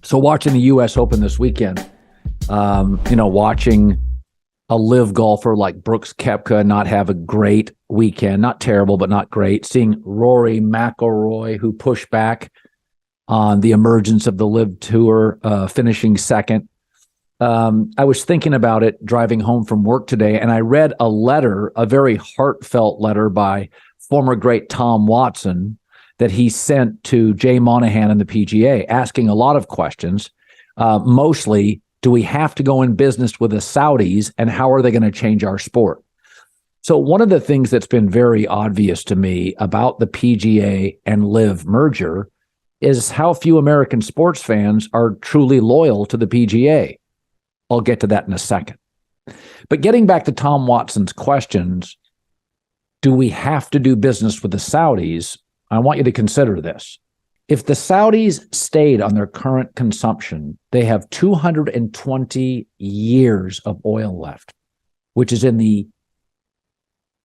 So watching the U.S. Open this weekend, watching a LIV golfer like Brooks Koepka not have a great weekend, not terrible, but not great. Seeing Rory McIlroy, who pushed back on the emergence of the LIV Tour, finishing second. I was thinking about it driving home from work today, and I read a letter, a very heartfelt letter by former great Tom Watson that he sent to Jay Monahan and the PGA, asking a lot of questions, mostly, do we have to go in business with the Saudis, and how are they going to change our sport? So one of the things that's been very obvious to me about the PGA and LIV merger is how few American sports fans are truly loyal to the PGA. I'll get to that in a second. But getting back to Tom Watson's questions, do we have to do business with the Saudis? I want you to consider this. If the Saudis stayed on their current consumption, they have 220 years of oil left, which is in the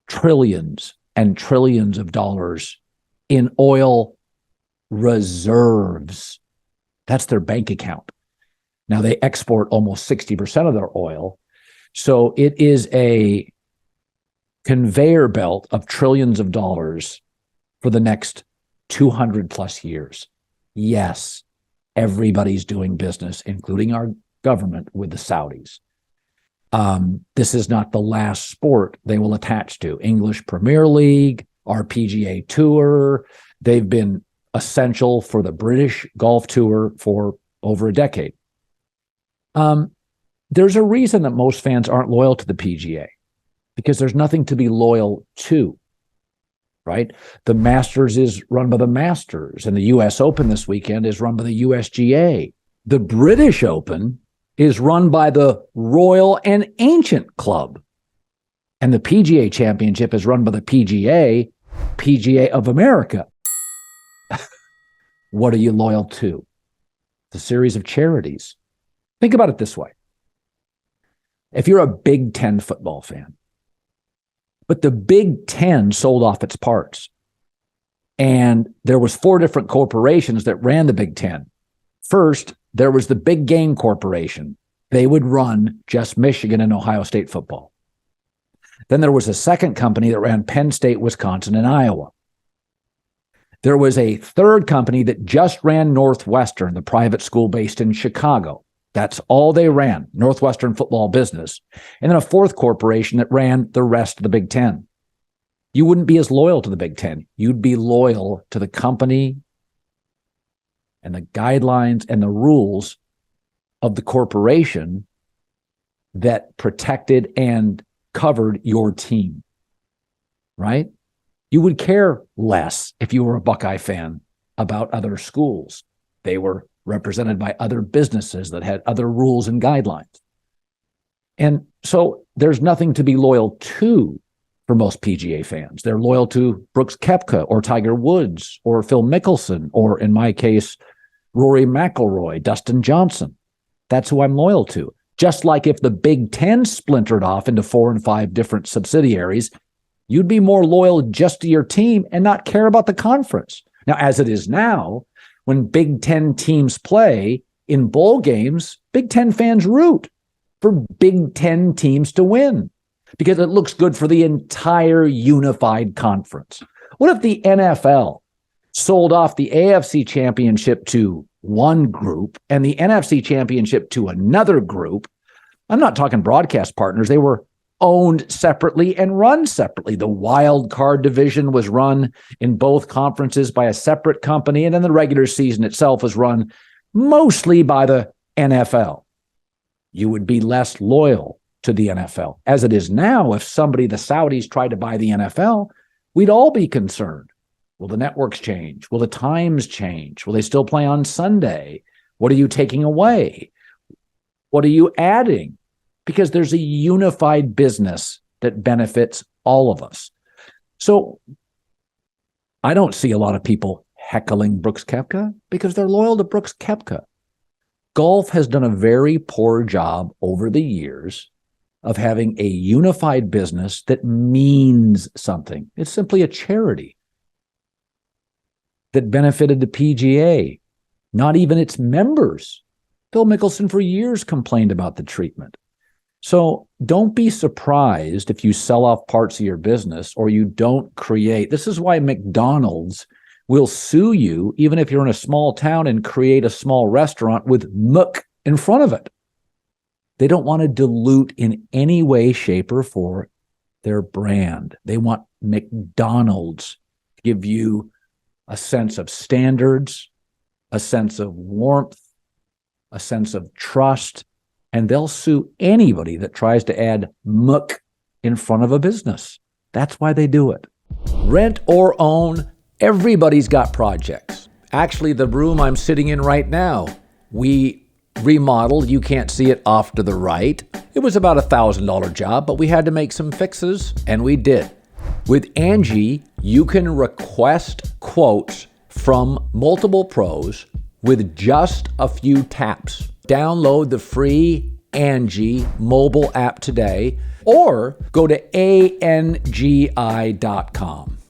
trillions and trillions of dollars in oil reserves. That's their bank account. Now, they export almost 60% of their oil. So it is a conveyor belt of trillions of dollars for the next 200 plus years. Yes, everybody's doing business, including our government, with the Saudis. This is not the last sport they will attach to. English Premier League, our PGA Tour, they've been essential for the British Golf Tour for over a decade. There's a reason that most fans aren't loyal to the PGA, because there's nothing to be loyal to, right? The Masters is run by the Masters, and the U.S. Open this weekend is run by the USGA. The British Open is run by the Royal and Ancient Club, and the PGA Championship is run by the PGA of America. What are you loyal to? The series of charities. Think about it this way. If you're a Big Ten football fan, but the Big Ten sold off its parts, and there was 4 different corporations that ran the Big Ten. First, there was the Big Game Corporation. They would run just Michigan and Ohio State football. Then there was a second company that ran Penn State, Wisconsin, and Iowa. There was a third company that just ran Northwestern, the private school based in Chicago. That's all they ran, Northwestern football business. And then a fourth corporation that ran the rest of the Big Ten. You wouldn't be as loyal to the Big Ten. You'd be loyal to the company and the guidelines and the rules of the corporation that protected and covered your team, right? You would care less if you were a Buckeye fan about other schools. They were represented by other businesses that had other rules and guidelines. And so there's nothing to be loyal to for most PGA fans. They're loyal to Brooks Koepka or Tiger Woods or Phil Mickelson, or in my case, Rory McIlroy, Dustin Johnson. That's who I'm loyal to. Just like if the Big Ten splintered off into 4 and 5 different subsidiaries, you'd be more loyal just to your team and not care about the conference. Now, as it is now, when Big Ten teams play in bowl games, Big Ten fans root for Big Ten teams to win because it looks good for the entire unified conference. What if the NFL sold off the AFC championship to one group and the NFC championship to another group? I'm not talking broadcast partners. They were owned separately and run separately. The wild card division was run in both conferences by a separate company, and then the regular season itself was run mostly by the NFL. You would be less loyal to the NFL. As it is now, if somebody, the Saudis, tried to buy the NFL, we'd all be concerned. Will the networks change? Will the times change? Will they still play on Sunday? What are you taking away? What are you adding? Because there's a unified business that benefits all of us. So I don't see a lot of people heckling Brooks Koepka because they're loyal to Brooks Koepka. Golf has done a very poor job over the years of having a unified business that means something. It's simply a charity that benefited the PGA, not even its members Phil Mickelson for years complained about the treatment. So don't be surprised if you sell off parts of your business or you don't create. This is why McDonald's will sue you, even if you're in a small town, and create a small restaurant with Mc in front of it. They don't want to dilute in any way, shape, or form their brand. They want McDonald's to give you a sense of standards, a sense of warmth, a sense of trust, and they'll sue anybody that tries to add Mc in front of a business. That's why they do it. Rent or own, everybody's got projects. Actually, the room I'm sitting in right now, we remodeled. You can't see it off to the right. It was about $1,000 job, but we had to make some fixes, and we did. With Angi, you can request quotes from multiple pros with just a few taps. Download the free Angi mobile app today or go to Angi.com.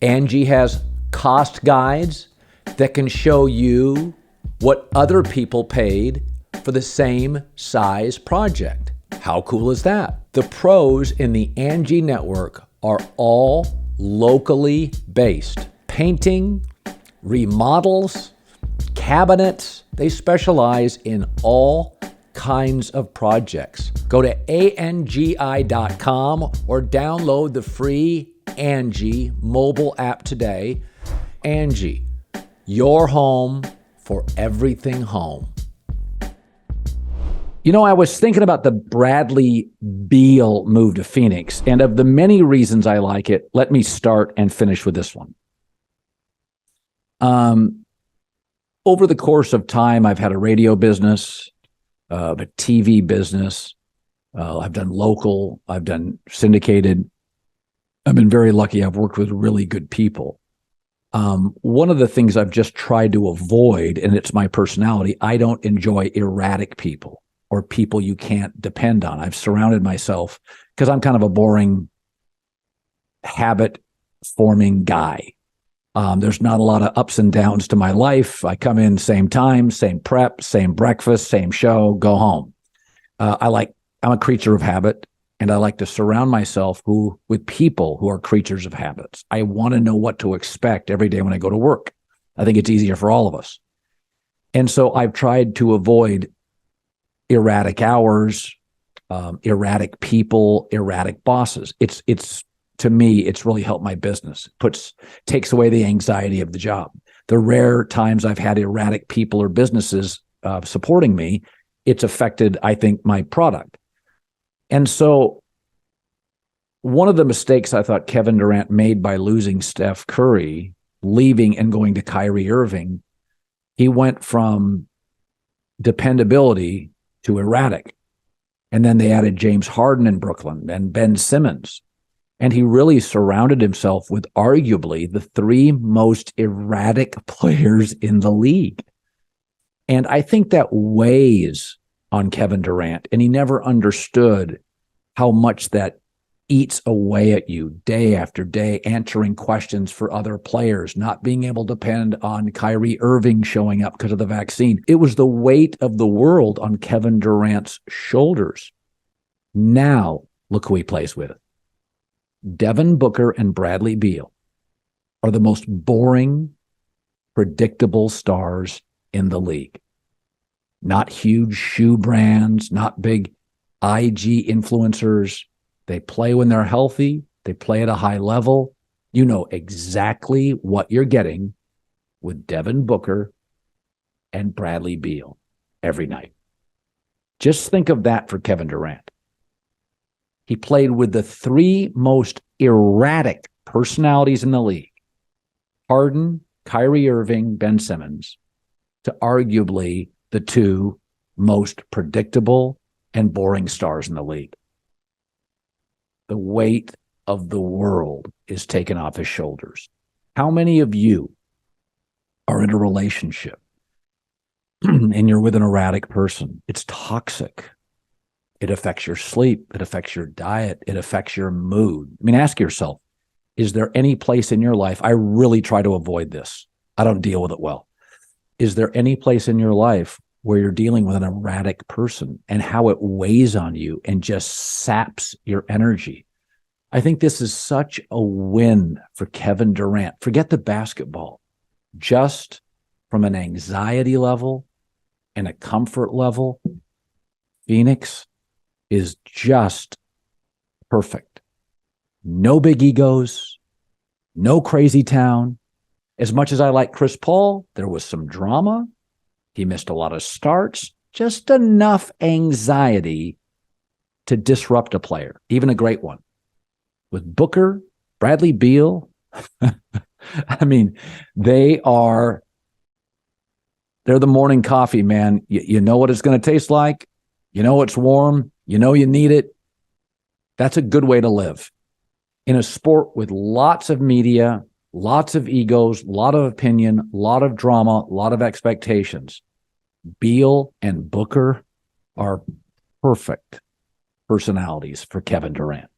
Angi has cost guides that can show you what other people paid for the same size project. How cool is that? The pros in the Angi network are all locally based. Painting, remodels, cabinets, they specialize in all kinds of projects. Go to Angi.com or download the free Angi mobile app today. Angi, your home for everything home. You know, I was thinking about the Bradley Beal move to Phoenix, and of the many reasons I like it, let me start and finish with this one. Over the course of time, I've had a radio business, a TV business. I've done local. I've done syndicated. I've been very lucky. I've worked with really good people. One of the things I've just tried to avoid, and it's my personality, I don't enjoy erratic people or people you can't depend on. I've surrounded myself, because I'm kind of a boring, habit-forming guy. There's not a lot of ups and downs to my life. I come in same time, same prep, same breakfast, same show, go home. I'm a creature of habit, and I like to surround myself with people who are creatures of habits. I want to know what to expect every day when I go to work. I think it's easier for all of us. And so I've tried to avoid erratic hours, erratic people, erratic bosses. It's to me, it's really helped my business. Takes away the anxiety of the job. The rare times I've had erratic people or businesses supporting me, it's affected, I think, my product. And so one of the mistakes I thought Kevin Durant made by losing Steph Curry, leaving and going to Kyrie Irving, he went from dependability to erratic. And then they added James Harden in Brooklyn and Ben Simmons. And he really surrounded himself with arguably the three most erratic players in the league. And I think that weighs on Kevin Durant. And he never understood how much that eats away at you day after day, answering questions for other players, not being able to depend on Kyrie Irving showing up because of the vaccine. It was the weight of the world on Kevin Durant's shoulders. Now, look who he plays with. Devin Booker and Bradley Beal are the most boring, predictable stars in the league. Not huge shoe brands, not big IG influencers. They play when they're healthy. They play at a high level. You know exactly what you're getting with Devin Booker and Bradley Beal every night. Just think of that for Kevin Durant. He played with the three most erratic personalities in the league: Harden, Kyrie Irving, Ben Simmons, to arguably the two most predictable and boring stars in the league. The weight of the world is taken off his shoulders. How many of you are in a relationship and you're with an erratic person? It's toxic. It affects your sleep. It affects your diet. It affects your mood. I mean, ask yourself, is there any place in your life? I really try to avoid this. I don't deal with it well. Is there any place in your life where you're dealing with an erratic person and how it weighs on you and just saps your energy. I think this is such a win for Kevin Durant. Forget the basketball. Just from an anxiety level and a comfort level, Phoenix is just perfect. No big egos, no crazy town. As much as I like Chris Paul, there was some drama. He missed a lot of starts, just enough anxiety to disrupt a player, even a great one. With Booker, Bradley Beal, I mean, they're the morning coffee, man. You know what it's going to taste like. You know it's warm. You know you need it. That's a good way to live. In a sport with lots of media, lots of egos, a lot of opinion, a lot of drama, a lot of expectations, Beal and Booker are perfect personalities for Kevin Durant.